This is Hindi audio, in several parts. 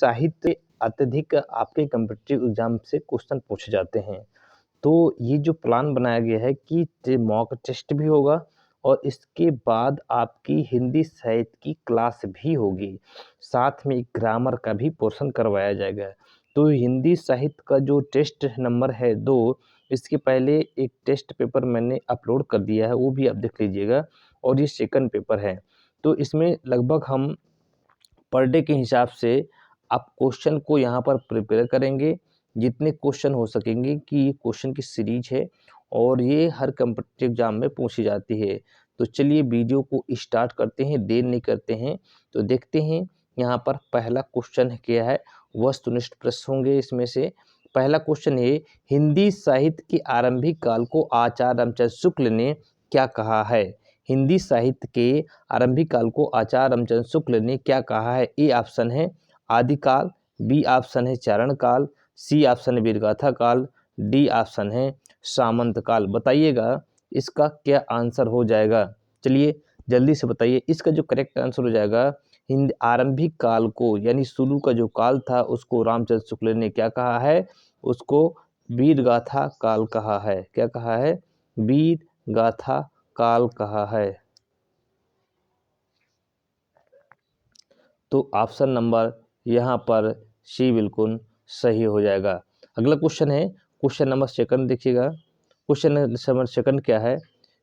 साहित्य अत्यधिक आपके कॉम्पिटिटिव एग्जाम से क्वेश्चन पूछे जाते हैं। तो ये जो प्लान बनाया गया है कि मॉक टेस्ट भी होगा और इसके बाद आपकी हिंदी साहित्य की क्लास भी होगी। साथ में ग्रामर का भी पोर्शन करवाया जाएगा। तो हिंदी साहित्य का जो टेस्ट नंबर है 2, इसके पहले एक टेस्ट पेपर मैंने अपलोड कर दिया है, वो भी आप देख लीजिएगा और ये सेकंड पेपर है। तो इसमें लगभग हम पर डे के हिसाब से आप क्वेश्चन को यहाँ पर प्रिपेयर करेंगे, जितने क्वेश्चन हो सकेंगे कि ये क्वेश्चन की सीरीज है और ये हर कॉम्पिटिटिव एग्जाम में पूछी जाती है। तो चलिए वीडियो को स्टार्ट करते हैं, देर नहीं करते हैं। तो देखते हैं यहाँ पर पहला क्वेश्चन क्या है। वस्तुनिष्ठ प्रश्न होंगे इसमें से। पहला क्वेश्चन है, हिंदी साहित्य के आरंभिक काल को आचार्य रामचंद्र शुक्ल ने क्या कहा है। हिंदी साहित्य के आरंभिक काल को आचार्य रामचंद्र शुक्ल ने क्या कहा है। ए ऑप्शन है आदिकाल, बी ऑप्शन है चारण काल, सी ऑप्शन है वीरगाथा काल, डी ऑप्शन है सामंत काल। बताइएगा इसका क्या आंसर हो जाएगा। चलिए जल्दी से बताइए, इसका जो करेक्ट आंसर हो जाएगा, हिंदी आरंभिक काल को यानी शुरू का जो काल था उसको रामचंद्र शुक्ल ने क्या कहा है, उसको वीरगाथा काल कहा है। क्या कहा है, वीरगाथा काल कहा है। तो ऑप्शन नंबर यहाँ पर सी बिल्कुल सही हो जाएगा। अगला क्वेश्चन है, क्वेश्चन नंबर सेकंड देखिएगा। क्वेश्चन नंबर सेकंड क्या है,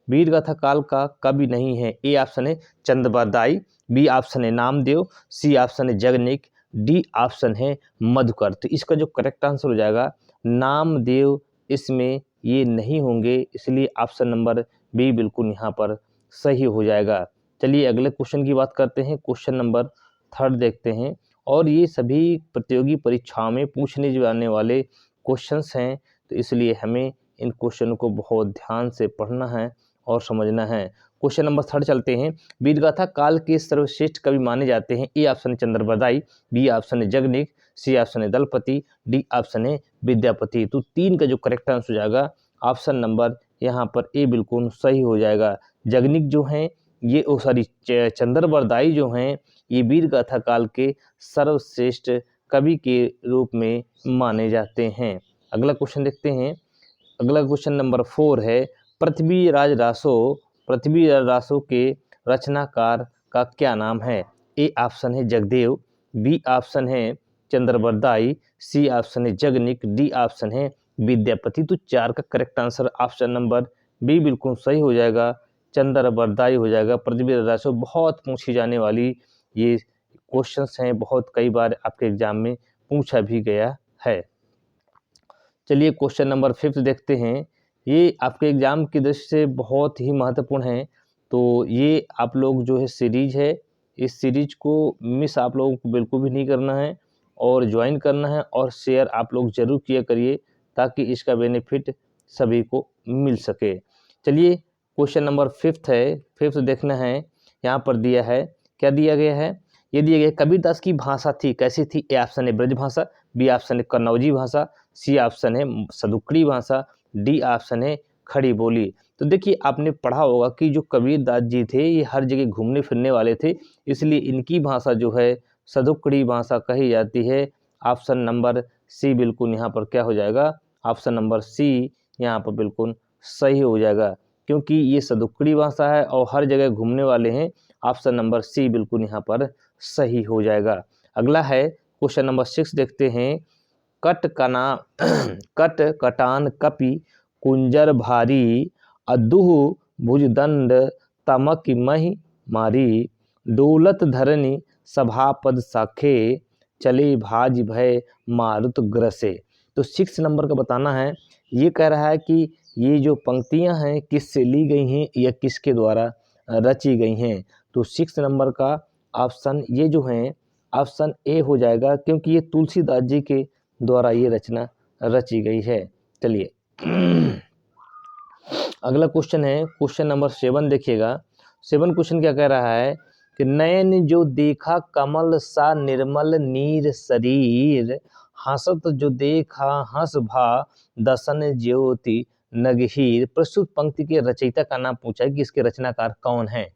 वीरगाथा काल का कवि नहीं है। ए ऑप्शन है चंद्रबरदाई, बी ऑप्शन है नामदेव, सी ऑप्शन है जगनिक, डी ऑप्शन है मधुकर। तो इसका जो करेक्ट आंसर हो जाएगा, नामदेव इसमें ये नहीं होंगे, इसलिए ऑप्शन नंबर बी बिल्कुल यहाँ पर सही हो जाएगा। चलिए अगले क्वेश्चन की बात करते हैं। क्वेश्चन नंबर थर्ड देखते हैं और ये सभी प्रतियोगी परीक्षाओं में पूछने जाने वाले क्वेश्चंस हैं, तो इसलिए हमें इन क्वेश्चनों को बहुत ध्यान से पढ़ना है और समझना है। क्वेश्चन नंबर थर्ड चलते हैं। वीरगाथा काल के सर्वश्रेष्ठ कवि माने जाते हैं। ए ऑप्शन है चंद्रबरदाई, बी ऑप्शन है जगनिक, सी ऑप्शन है दलपति, डी ऑप्शन है विद्यापति। तो 3 का जो करेक्ट आंसर हो जाएगा, ऑप्शन नंबर यहाँ पर ए बिल्कुल सही हो जाएगा। जगनिक जो हैं ये चंद्रबरदाई जो हैं ये वीरगाथा काल के सर्वश्रेष्ठ कवि के रूप में माने जाते हैं। अगला क्वेश्चन देखते हैं। अगला क्वेश्चन नंबर 4 है, पृथ्वीराज रासो के रचनाकार का क्या नाम है। ए ऑप्शन है जगदेव, बी ऑप्शन है चंद्रबरदाई, सी ऑप्शन है जगनिक, डी ऑप्शन है विद्यापति। तो 4 का correct answer option number B बिल्कुल सही हो जाएगा, चंद्रबरदाई हो जाएगा। पृथ्वीराज रासो बहुत पूछी जाने वाली ये क्वेश्चंस हैं, बहुत कई बार आपके एग्जाम में पूछा भी गया है। चलिए क्वेश्चन नंबर 5 देखते हैं। ये आपके एग्जाम की दृष्टि से बहुत ही महत्वपूर्ण है। तो ये आप लोग जो है सीरीज है, इस सीरीज को मिस आप लोगों को बिल्कुल भी नहीं करना है और ज्वाइन करना है और शेयर आप लोग जरूर किया करिए ताकि इसका बेनिफिट सभी को मिल सके। चलिए क्वेश्चन नंबर 5 है, 5 देखना है। यहाँ पर दिया है, क्या दिया गया है, ये दिया गया कबीरदास की भाषा थी कैसी थी। ए ऑप्शन है ब्रज भाषा, बी ऑप्शन है कन्नौजी भाषा, सी ऑप्शन है सदुकड़ी भाषा, डी ऑप्शन है खड़ी बोली। तो देखिए आपने पढ़ा होगा कि जो कबीरदास जी थे ये हर जगह घूमने फिरने वाले थे, इसलिए इनकी भाषा जो है सदुकड़ी भाषा कही जाती है। ऑप्शन नंबर सी बिल्कुल यहाँ पर क्या हो जाएगा, ऑप्शन नंबर सी यहाँ पर बिल्कुल सही हो जाएगा, क्योंकि ये सदुकड़ी भाषा है और हर जगह घूमने वाले हैं। ऑप्शन नंबर सी बिल्कुल यहाँ पर सही हो जाएगा। अगला है क्वेश्चन नंबर 6 देखते हैं। कट कटान कपि कुंजर भारी, अदुह भुजदंड तमक महि मारी, डोलत धरनी सभापद साखे, चले भाज भय मारुत ग्रसे। तो 6 नंबर का बताना है। ये कह रहा है कि ये जो पंक्तियां हैं किससे ली गई हैं या किसके द्वारा रची गई हैं। तो 6 नंबर का ऑप्शन ये जो है ऑप्शन ए हो जाएगा, क्योंकि ये तुलसीदास जी के द्वारा ये रचना रची गई है। चलिए अगला क्वेश्चन है क्वेश्चन नंबर 7 देखिएगा। 7 क्वेश्चन क्या कह रहा है कि नयन जो देखा कमल सा निर्मल नीर शरीर, हंसत जो देखा हंस भा दसन ज्योति नगहीर। प्रस्तुत पंक्ति के रचयिता का नाम पूछा है कि इसके रचनाकार कौन है।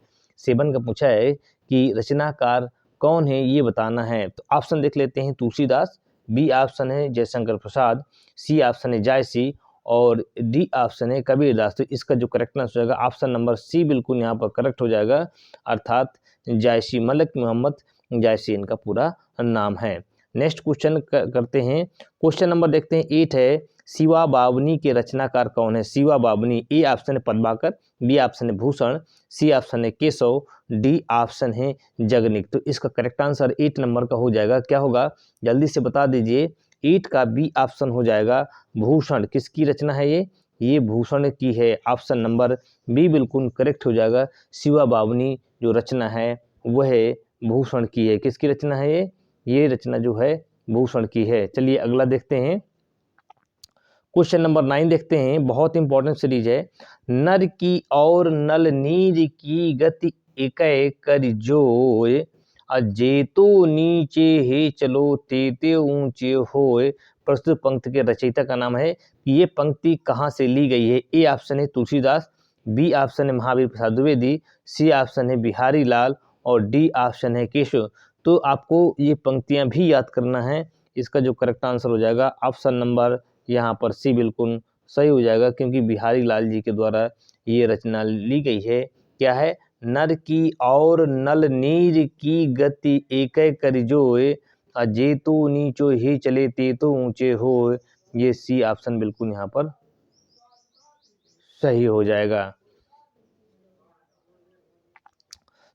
7 का पूछा है कि रचनाकार कौन है ये बताना है। तो ऑप्शन देख लेते हैं, तुलसीदास, बी ऑप्शन है जयशंकर प्रसाद, सी ऑप्शन है जायसी और डी ऑप्शन है कबीरदास। तो इसका जो करेक्ट आंसर हो जाएगा ऑप्शन नंबर सी बिल्कुल यहाँ पर करेक्ट हो जाएगा, अर्थात जायसी, मलिक मोहम्मद जायसी इनका पूरा नाम है। नेक्स्ट क्वेश्चन करते हैं। क्वेश्चन नंबर देखते हैं 8 है, शिवा बावनी के रचनाकार कौन है। शिवा बावनी, ए ऑप्शन है पद्माकर, बी ऑप्शन है भूषण, सी ऑप्शन है केशव, डी ऑप्शन है जगनिक। तो इसका करेक्ट आंसर 8 नंबर का हो जाएगा, क्या होगा जल्दी से बता दीजिए। 8 का बी ऑप्शन हो जाएगा भूषण। किसकी रचना है ये भूषण की है, ऑप्शन नंबर बी बिल्कुल करेक्ट हो जाएगा। शिवा बावनी जो रचना है वह भूषण की है। किसकी रचना है ये रचना जो है भूषण की है। चलिए अगला देखते हैं, क्वेश्चन नंबर 9 देखते हैं, बहुत इंपॉर्टेंट सीरीज है। नर की और नल नीर की गति एकै कर जोय, जेतो नीचे हे चलो तेते ऊंचे होय। प्रस्तुत पंक्ति के रचयिता का नाम है। ये पंक्ति कहाँ से ली गई है। ए ऑप्शन है तुलसीदास, बी ऑप्शन है महावीर प्रसाद द्विवेदी, सी ऑप्शन है बिहारी लाल और डी ऑप्शन है केशव। तो आपको ये पंक्तियां भी याद करना है। इसका जो करेक्ट आंसर हो जाएगा ऑप्शन नंबर यहाँ पर सी बिल्कुल सही हो जाएगा, क्योंकि बिहारी लाल जी के द्वारा ये रचना ली गई है। क्या है, नर की और नल नीर की गति एकै कर जोय, जेतो नीचो ही चले तेतो ऊंचे हो। ये सी ऑप्शन बिल्कुल यहाँ पर सही हो जाएगा।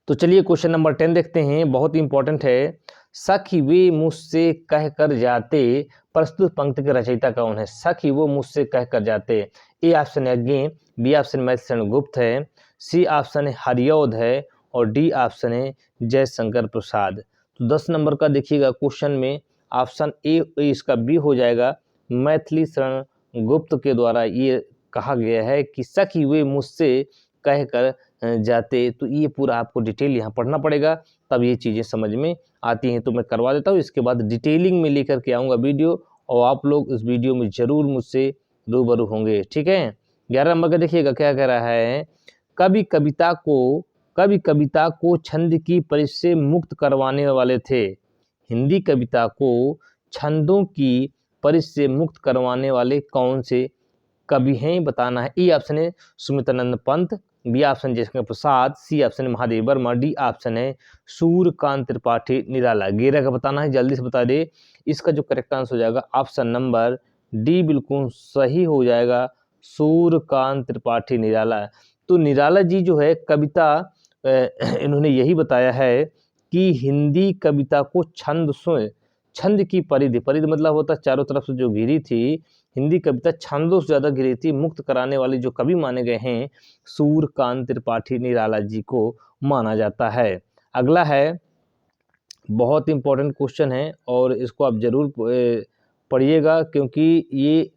तो चलिए क्वेश्चन नंबर 10 देखते हैं, बहुत इंपॉर्टेंट है। सखी वे मुझसे कह कर जाते, प्रस्तुत पंक्ति के रचयिता कौन है। सखी वो मुझसे कह कर जाते, ए ऑप्शन है अज्ञे, बी ऑप्शन मैथिली गुप्त है, सी ऑप्शन है हरियौध है और डी ऑप्शन है जयशंकर प्रसाद। तो 10 नंबर का देखिएगा क्वेश्चन में ऑप्शन ए इसका बी हो जाएगा, मैथिली शरण गुप्त के द्वारा ये कहा गया है कि सखी वे मुझसे कह कर जाते। तो ये पूरा आपको डिटेल यहाँ पढ़ना पड़ेगा, तब ये चीज़ें समझ में आती हैं। तो मैं करवा देता हूँ, इसके बाद डिटेलिंग में लेकर के आऊँगा वीडियो, और आप लोग इस वीडियो में ज़रूर मुझसे रूबरू होंगे, ठीक है। 11 नंबर का देखिएगा क्या कह रहा है। कवि कविता को छंद की परिधि से मुक्त करवाने वाले थे। हिंदी कविता को छंदों की परिधि से मुक्त करवाने वाले कौन से कवि हैं बताना है। ए ऑप्शन है Sumitranand Pant, B option Jaishankar Prasad, C option है महादेव वर्मा, डी ऑप्शन है सूर्यकांत त्रिपाठी निराला। 11 का बताना है, जल्दी से बता दे। इसका जो करेक्ट आंसर हो जाएगा ऑप्शन नंबर डी बिल्कुल सही हो जाएगा, सूर्यकांत त्रिपाठी निराला। तो निराला जी जो है कविता इन्होंने यही बताया है कि हिंदी कविता को छंद की परिधि मतलब होता चारों तरफ से जो घिरी थी, हिंदी कविता छंदों से ज़्यादा घिरी थी, मुक्त कराने वाले जो कवि माने गए हैं सूर्यकांत त्रिपाठी निराला जी को माना जाता है। अगला है, बहुत इंपॉर्टेंट क्वेश्चन है और इसको आप जरूर पढ़िएगा, क्योंकि ये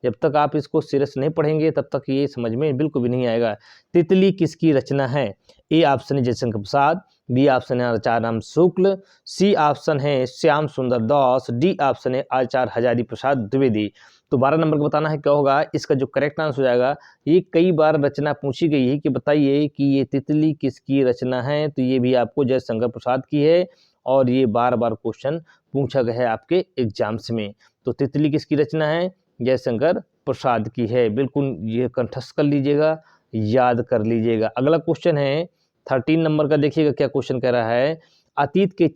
जब तक आप इसको सीरियस नहीं पढ़ेंगे तब तक ये समझ में बिल्कुल भी नहीं आएगा। तितली किसकी रचना है। ए ऑप्शन है जयशंकर प्रसाद, बी ऑप्शन है आचार्य राम शुक्ल, सी ऑप्शन है श्याम सुंदर दास, डी ऑप्शन है आचार्य हजारी प्रसाद द्विवेदी। तो 12 नंबर का बताना है क्या होगा। इसका जो करेक्ट आंसर हो जाएगा, ये कई बार रचना पूछी गई है कि बताइए कि ये तितली किसकी रचना है। तो ये भी आपको जयशंकर प्रसाद की है और ये बार बार क्वेश्चन पूछा गया है आपके एग्जाम्स में। तो तितली किसकी रचना है, जयशंकर प्रसाद की है। बिल्कुल ये कंठस्थ कर लीजिएगा, याद कर लीजिएगा। अगला क्वेश्चन है 13 नंबर का, देखिएगा क्या क्वेश्चन कह रहा है। अतीत के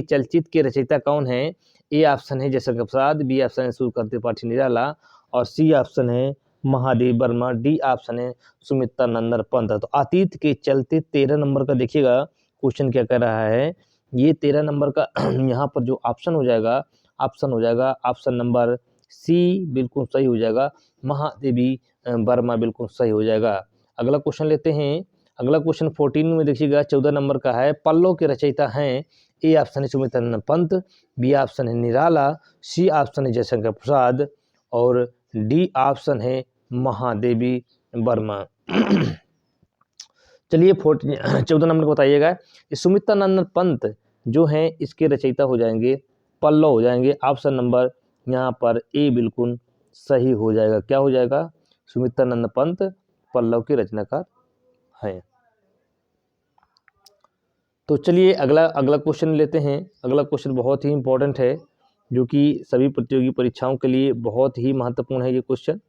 चलचित्र के रचयिता कौन है। ए ऑप्शन है जयशंकर प्रसाद, बी ऑप्शन है सूर्यकांत त्रिपाठी निराला और सी ऑप्शन है महादेव वर्मा, डी ऑप्शन है सुमित्रानंद पंत। तो अतीत के चलते 13 नंबर का देखिएगा क्वेश्चन क्या कह रहा है। ये 13 नंबर का यहाँ पर जो ऑप्शन हो जाएगा ऑप्शन नंबर सी बिल्कुल सही हो जाएगा, महादेवी वर्मा बिल्कुल सही हो जाएगा। अगला क्वेश्चन लेते हैं। अगला क्वेश्चन 14 में देखिएगा 14 नंबर का है। पल्लव के रचयिता हैं। ए ऑप्शन है सुमित्रानंद पंत, बी ऑप्शन है निराला, सी ऑप्शन है जयशंकर प्रसाद और डी ऑप्शन है महादेवी वर्मा। चलिए 14 नंबर को बताइएगा। सुमित्रानंद पंत जो हैं इसके रचयिता हो जाएंगे पल्लव हो जाएंगे। ऑप्शन नंबर यहाँ पर ए बिल्कुल सही हो जाएगा। क्या हो जाएगा, सुमित्रानंद पंत पल्लव के रचनाकार हैं। तो चलिए अगला क्वेश्चन लेते हैं। अगला क्वेश्चन बहुत ही इंपॉर्टेंट है, जो कि सभी प्रतियोगी परीक्षाओं के लिए बहुत ही महत्वपूर्ण है ये क्वेश्चन,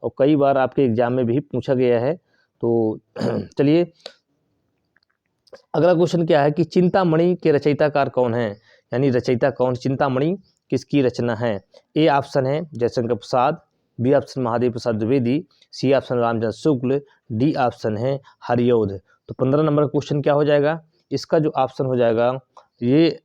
और कई बार आपके एग्जाम में भी पूछा गया है। तो चलिए अगला क्वेश्चन क्या है कि चिंतामणि के रचयिताकार कौन है, यानी रचयिता कौन, चिंतामणि किसकी रचना है। ए ऑप्शन है Jaishankar Prasad, B option Mahadev Prasad Dwivedi, C option Ramchandra Shukla, D option है हरिऔध। तो 15 नंबर का क्वेश्चन क्या हो जाएगा, इसका जो ऑप्शन हो जाएगा ये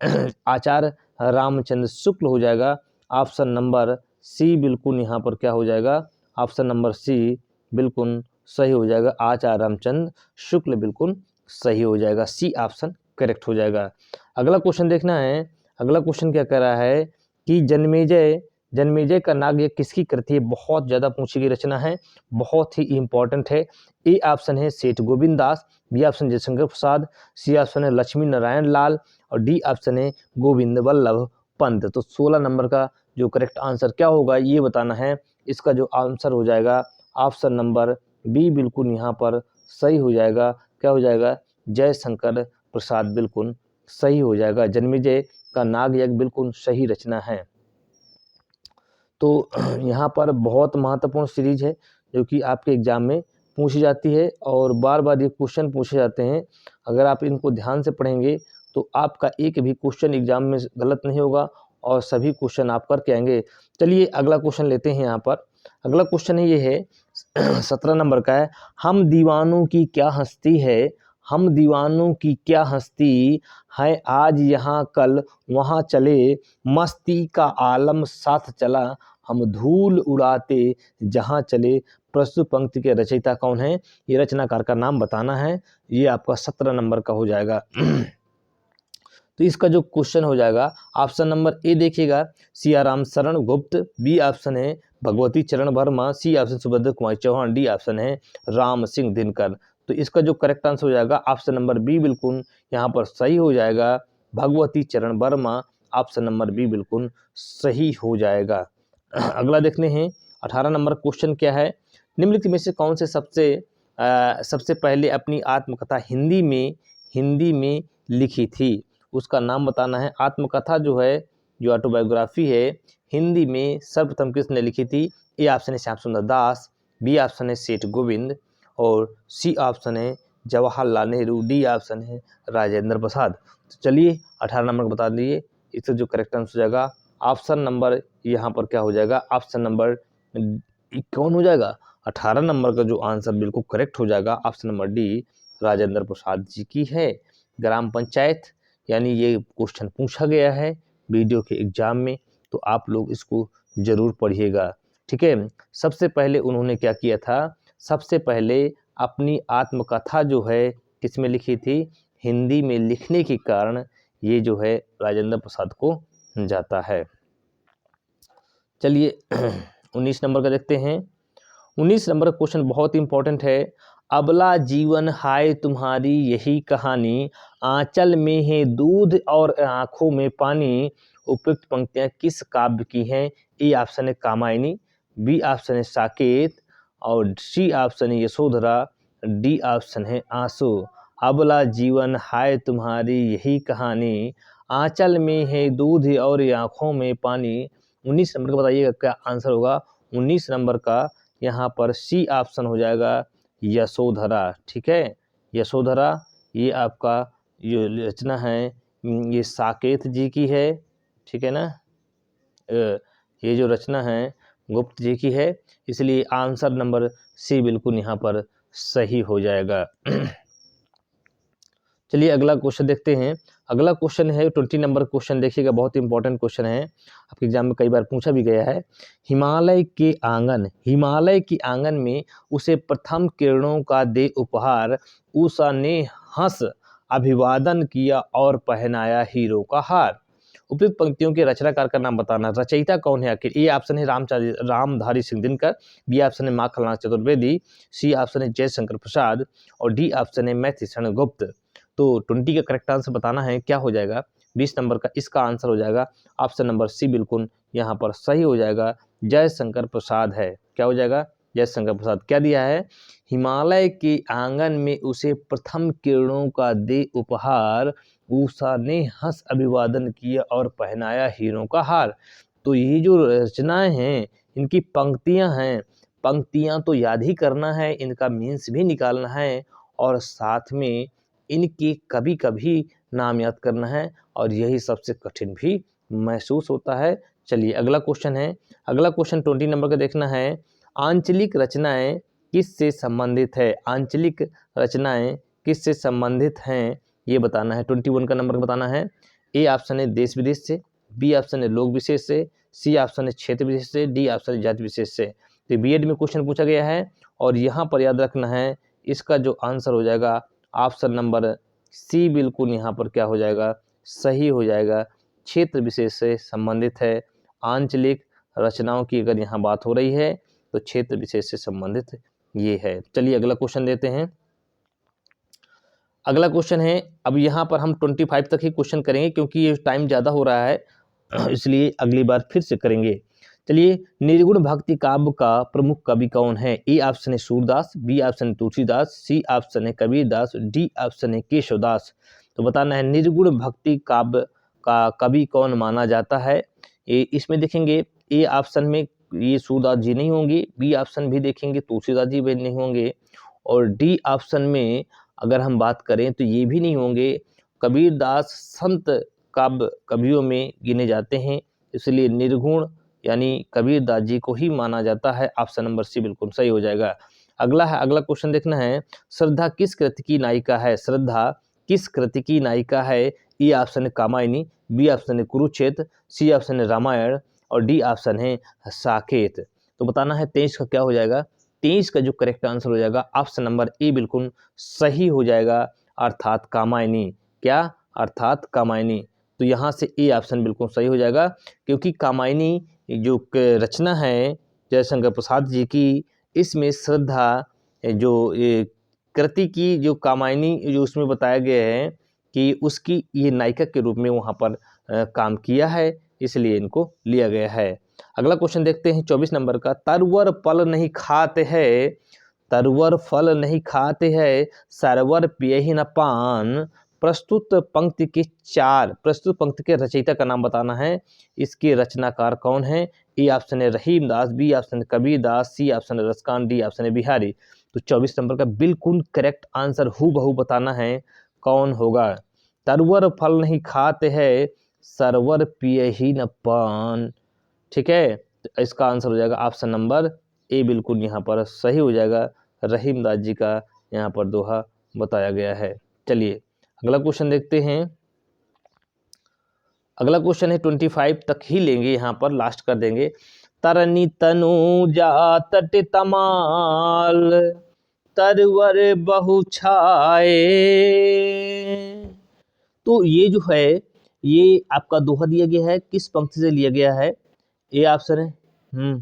आचार्य रामचंद्र शुक्ल हो जाएगा। ऑप्शन नंबर सी बिल्कुल यहाँ पर क्या हो जाएगा, ऑप्शन नंबर सी बिल्कुल सही हो जाएगा, आचार्य रामचंद्र शुक्ल बिल्कुल सही हो जाएगा, सी ऑप्शन करेक्ट हो जाएगा। अगला क्वेश्चन देखना है। अगला क्वेश्चन क्या कह रहा है कि जन्मेजय का नाग यज्ञ किसकी कृति है। बहुत ज़्यादा पूछी गई रचना है, बहुत ही इंपॉर्टेंट है। ए ऑप्शन है सेठ Govind Das, B option Jaishankar Prasad, C option है लक्ष्मी नारायण लाल, और डी ऑप्शन है गोविंद वल्लभ पंत। तो 16 नंबर का जो करेक्ट आंसर क्या होगा ये बताना है। इसका जो आंसर हो जाएगा ऑप्शन नंबर बी बिल्कुल यहाँ पर सही हो जाएगा। क्या हो जाएगा, जयशंकर प्रसाद बिल्कुल सही हो जाएगा। जन्मेजय का नाग यज्ञ बिल्कुल सही रचना है। तो यहाँ पर बहुत महत्वपूर्ण सीरीज है जो कि आपके एग्जाम में पूछी जाती है, और बार बार ये क्वेश्चन पूछे जाते हैं। अगर आप इनको ध्यान से पढ़ेंगे तो आपका एक भी क्वेश्चन एग्जाम में गलत नहीं होगा, और सभी क्वेश्चन आप करके आएंगे। चलिए अगला क्वेश्चन लेते हैं। यहाँ पर अगला क्वेश्चन है ये है 17 नंबर का है, हम दीवानों की क्या हस्ती है, हम दीवानों की क्या हस्ती है, आज यहाँ कल वहाँ चले, मस्ती का आलम साथ चला, हम धूल उड़ाते जहाँ चले। प्रस्तुत पंक्ति के रचयिता कौन है, ये रचनाकार का नाम बताना है। ये आपका 17 नंबर का हो जाएगा। तो इसका जो क्वेश्चन हो जाएगा ऑप्शन नंबर ए देखिएगा सियाराम शरण गुप्त, बी ऑप्शन है भगवती चरण Verma, C option Subhadra Kumar Chauhan, D option है राम सिंह दिनकर। तो इसका जो करेक्ट आंसर हो जाएगा ऑप्शन नंबर बी बिल्कुल यहाँ पर सही हो जाएगा, भगवती चरण वर्मा। ऑप्शन नंबर बी बिल्कुल सही हो जाएगा। अगला देखते हैं 18 नंबर क्वेश्चन क्या है, निम्नलिखित में से कौन से सबसे पहले अपनी आत्मकथा हिंदी में लिखी थी, उसका नाम बताना है। आत्मकथा जो है, जो ऑटोबायोग्राफी है, हिंदी में सर्वप्रथम किसने लिखी थी। ए ऑप्शन है श्याम सुंदर दास, बी ऑप्शन है सेठ गोविंद, और सी ऑप्शन है जवाहरलाल नेहरू, डी ऑप्शन है राजेंद्र प्रसाद। तो चलिए 18 नंबर को बता दिए, इसका जो करेक्ट आंसर हो जाएगा ऑप्शन नंबर यहाँ पर क्या हो जाएगा, ऑप्शन नंबर कौन हो जाएगा, 18 नंबर का जो आंसर बिल्कुल करेक्ट हो जाएगा option number D Rajendra Prasad ji की है। ग्राम पंचायत, यानी ये क्वेश्चन पूछा गया है वीडियो के एग्जाम में, तो आप लोग इसको जरूर पढ़िएगा, ठीक है। सबसे पहले उन्होंने क्या किया था, सबसे पहले अपनी आत्मकथा जो है किसमें लिखी थी, हिंदी में लिखने के कारण ये जो है राजेंद्र प्रसाद को जाता है। चलिए 19 नंबर का देखते हैं। 19 नंबर का क्वेश्चन बहुत इंपॉर्टेंट है। अबला जीवन हाय तुम्हारी यही कहानी, आंचल में है दूध और आंखों में पानी, उपयुक्त पंक्तियां किस काव्य की हैं। ए ऑप्शन है कामायनी, बी ऑप्शन है साकेत, और सी ऑप्शन है यशोधरा, डी ऑप्शन है आंसू। अबला जीवन हाय तुम्हारी यही कहानी, आंचल में है दूध और आंखों में पानी। 19 नंबर का बताइएगा क्या आंसर होगा। 19 नंबर का यहाँ पर सी ऑप्शन हो जाएगा यशोधरा, ठीक है। यशोधरा ये आपका ये रचना है, ये साकेत जी की है, ठीक है ना। ये जो रचना है गुप्त जी की है, इसलिए आंसर नंबर सी बिल्कुल यहाँ पर सही हो जाएगा। चलिए अगला क्वेश्चन देखते हैं। अगला क्वेश्चन है 20 नंबर क्वेश्चन, देखिएगा बहुत इंपॉर्टेंट क्वेश्चन है, आपके एग्जाम में कई बार पूछा भी गया है। हिमालय के आंगन में उसे प्रथम किरणों का दे उपहार, उषा ने हंस अभिवादन किया और पहनाया हीरो का हार। उपयुक्त पंक्तियों के रचनाकार का नाम बताना। रचयिता कौन है आखिर। ए ऑप्शन है रामधारी सिंह दिनकर, बी ऑप्शन है माखनलाल चतुर्वेदी, सी ऑप्शन है जयशंकर प्रसाद, और डी ऑप्शन है मैथिलीशरण गुप्त। तो 20 का करेक्ट आंसर बताना है, क्या हो जाएगा 20 नंबर का, इसका आंसर हो जाएगा ऑप्शन नंबर सी बिल्कुल यहाँ पर सही हो जाएगा, जयशंकर प्रसाद है। क्या हो जाएगा, जयशंकर प्रसाद। क्या दिया है, हिमालय के आंगन में उसे प्रथम किरणों का दे उपहार, उषा ने हंस अभिवादन किया और पहनाया हीरों का हार। तो ये जो रचनाएं हैं, इनकी पंक्तियां हैं, पंक्तियां तो याद ही करना है, इनका मीन्स भी निकालना है और साथ में इनके कभी कभी नाम याद करना है, और यही सबसे कठिन भी महसूस होता है। चलिए अगला क्वेश्चन है, अगला क्वेश्चन 20 नंबर का देखना है। आंचलिक रचनाएं किससे संबंधित है? आंचलिक रचनाएं किससे संबंधित हैं ये बताना है। 21 का नंबर बताना है। ए ऑप्शन है देश विदेश से, बी ऑप्शन है लोक विशेष से, सी ऑप्शन है क्षेत्र विशेष से, डी ऑप्शन है जाति विशेष से। तो बीएड में क्वेश्चन पूछा गया है और यहाँ पर याद रखना है, इसका जो आंसर हो जाएगा ऑप्शन नंबर सी बिल्कुल यहाँ पर क्या हो जाएगा, सही हो जाएगा। क्षेत्र विशेष से संबंधित है। आंचलिक रचनाओं की अगर यहाँ बात हो रही है तो क्षेत्र विशेष से संबंधित ये है। चलिए अगला क्वेश्चन देते हैं। अगला क्वेश्चन है, अब यहाँ पर हम 25 तक ही क्वेश्चन करेंगे क्योंकि ये टाइम ज़्यादा हो रहा है, इसलिए अगली बार फिर से करेंगे। चलिए, निर्गुण भक्ति काव्य का प्रमुख कवि कौन है? ए ऑप्शन है सूरदास, बी ऑप्शन है तुलसीदास, सी ऑप्शन है कबीरदास, डी ऑप्शन है केशवदास। तो बताना है निर्गुण भक्ति काव्य का कवि कौन माना जाता है। इसमें देखेंगे ए ऑप्शन में ये सूरदास जी नहीं होंगे, बी ऑप्शन भी देखेंगे तुलसीदास जी भी नहीं होंगे, और डी ऑप्शन में अगर हम बात करें तो ये भी नहीं होंगे। कबीरदास संत काव्य कवियों में गिने जाते हैं, इसलिए निर्गुण यानी कबीरदास जी को ही माना जाता है। ऑप्शन नंबर सी बिल्कुल सही हो जाएगा। अगला है, अगला क्वेश्चन देखना है, श्रद्धा किस कृति की नायिका है? श्रद्धा किस कृति की नायिका है? ए ऑप्शन है कामायनी, बी ऑप्शन है कुरुक्षेत्र, सी ऑप्शन है रामायण, और डी ऑप्शन है साकेत। तो बताना है 23 का क्या हो जाएगा। 23 का जो करेक्ट आंसर हो जाएगा ऑप्शन नंबर ए बिल्कुल सही हो जाएगा, अर्थात कामायनी। क्या? अर्थात कामायनी। तो यहाँ से ए ऑप्शन बिल्कुल सही हो जाएगा, क्योंकि कामायनी जो रचना है जयशंकर प्रसाद जी की, इसमें श्रद्धा जो कृति की जो कामायनी जो उसमें बताया गया है कि उसकी ये नायिका के रूप में वहाँ पर काम किया है, इसलिए इनको लिया गया है। अगला क्वेश्चन देखते हैं 24 नंबर का। तरवर फल नहीं खाते हैं, तरवर फल नहीं खाते हैं, सरवर पियहि न पान। प्रस्तुत पंक्ति के रचयिता का नाम बताना है। इसके रचनाकार कौन है? ए ऑप्शन है रहीमदास, बी ऑप्शन है कबीरदास, सी ऑप्शन है रसकान, डी ऑप्शन है बिहारी। तो 24 नंबर का बिल्कुल करेक्ट आंसर हूबहू बताना है कौन होगा। तरवर फल नहीं खाते हैं, सरवर पियहि न पान। ठीक है, तो इसका आंसर हो जाएगा ऑप्शन नंबर ए बिल्कुल यहाँ पर सही हो जाएगा। रहीमदास जी का यहाँ पर दोहा बताया गया है। चलिए अगला क्वेश्चन देखते हैं। अगला क्वेश्चन है 25 तक ही लेंगे, यहाँ पर लास्ट कर देंगे। तरनी तनु जा तट तमाल, तरवर बहु छाए। तो ये जो है ये आपका दोहा दिया गया है, किस पंक्ति से लिया गया है? ए ऑप्शन है